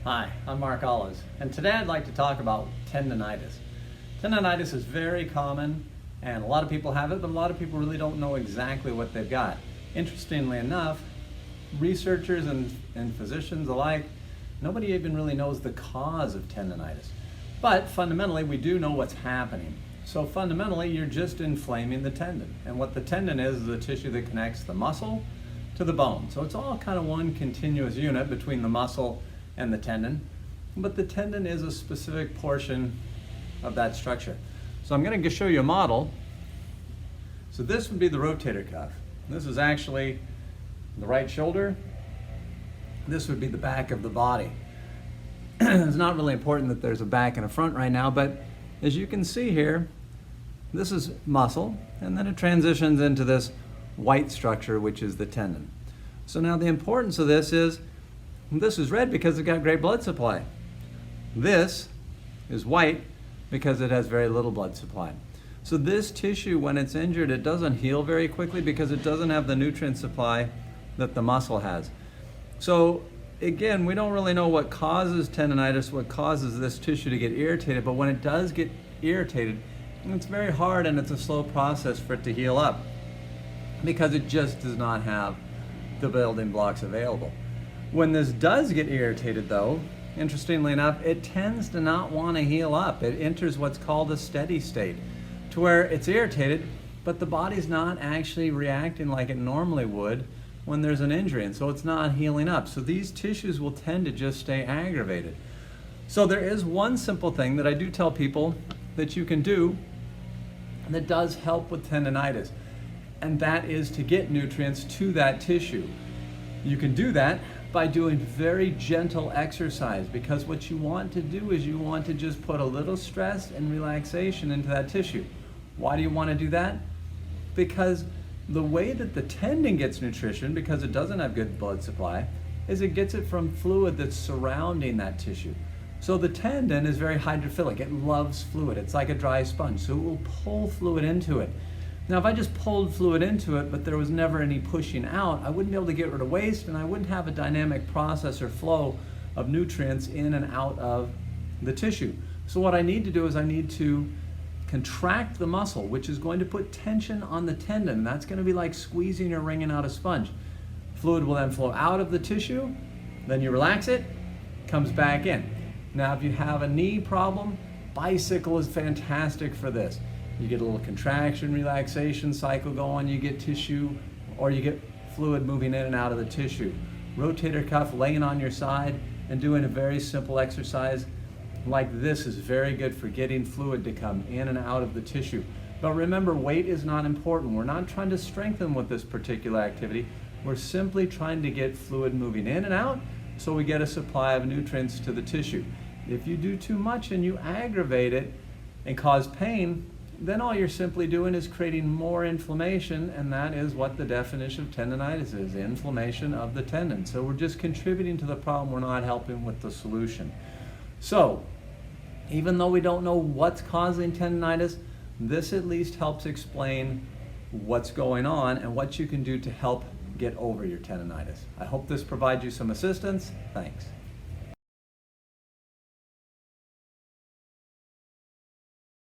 Hi, I'm Mark Olives, and today I'd like to talk about tendonitis. Tendonitis is very common, and a lot of people have it, but a lot of people really don't know exactly what they've got. Interestingly enough, researchers and physicians alike, nobody even really knows the cause of tendonitis. But fundamentally, we do know what's happening. So fundamentally, you're just inflaming the tendon. And what the tendon is the tissue that connects the muscle to the bone. So it's all kind of one continuous unit between the muscle and the tendon. But the tendon is a specific portion of that structure. So I'm going to show you a model. So this would be the rotator cuff. This is actually the right shoulder. This would be the back of the body. It's not really important that there's a back and a front right now, but as you can see here, this is muscle, and then it transitions into this white structure, which is the tendon. So now the importance of this is red because it's got great blood supply. This is white because it has very little blood supply. So this tissue, when it's injured, it doesn't heal very quickly because it doesn't have the nutrient supply that the muscle has. So again, we don't really know what causes tendonitis, what causes this tissue to get irritated, but when it does get irritated, it's very hard and it's a slow process for it to heal up because it just does not have the building blocks available. When this does get irritated though, interestingly enough, it tends to not want to heal up. It enters what's called a steady state, to where it's irritated, but the body's not actually reacting like it normally would when there's an injury, and so it's not healing up. So these tissues will tend to just stay aggravated. So there is one simple thing that I do tell people that you can do that does help with tendonitis, and that is to get nutrients to that tissue. You can do that by doing very gentle exercise, because what you want to do is you want to just put a little stress and relaxation into that tissue. Why do you want to do that? Because the way that the tendon gets nutrition, because it doesn't have good blood supply, is it gets it from fluid that's surrounding that tissue. So the tendon is very hydrophilic. It loves fluid. It's like a dry sponge, so it will pull fluid into it. Now, if I just pulled fluid into it, but there was never any pushing out, I wouldn't be able to get rid of waste, and I wouldn't have a dynamic process or flow of nutrients in and out of the tissue. So what I need to do is I need to contract the muscle, which is going to put tension on the tendon. That's going to be like squeezing or wringing out a sponge. Fluid will then flow out of the tissue, then you relax it, comes back in. Now, if you have a knee problem, bicycle is fantastic for this. You get a little contraction, relaxation cycle going, you get tissue, or you get fluid moving in and out of the tissue. Rotator cuff, laying on your side and doing a very simple exercise like this is very good for getting fluid to come in and out of the tissue. But remember, weight is not important. We're not trying to strengthen with this particular activity. We're simply trying to get fluid moving in and out so we get a supply of nutrients to the tissue. If you do too much and you aggravate it and cause pain, then all you're simply doing is creating more inflammation, and that is what the definition of tendonitis is, inflammation of the tendon. So we're just contributing to the problem, we're not helping with the solution. So, even though we don't know what's causing tendonitis, this at least helps explain what's going on and what you can do to help get over your tendonitis. I hope this provides you some assistance. Thanks.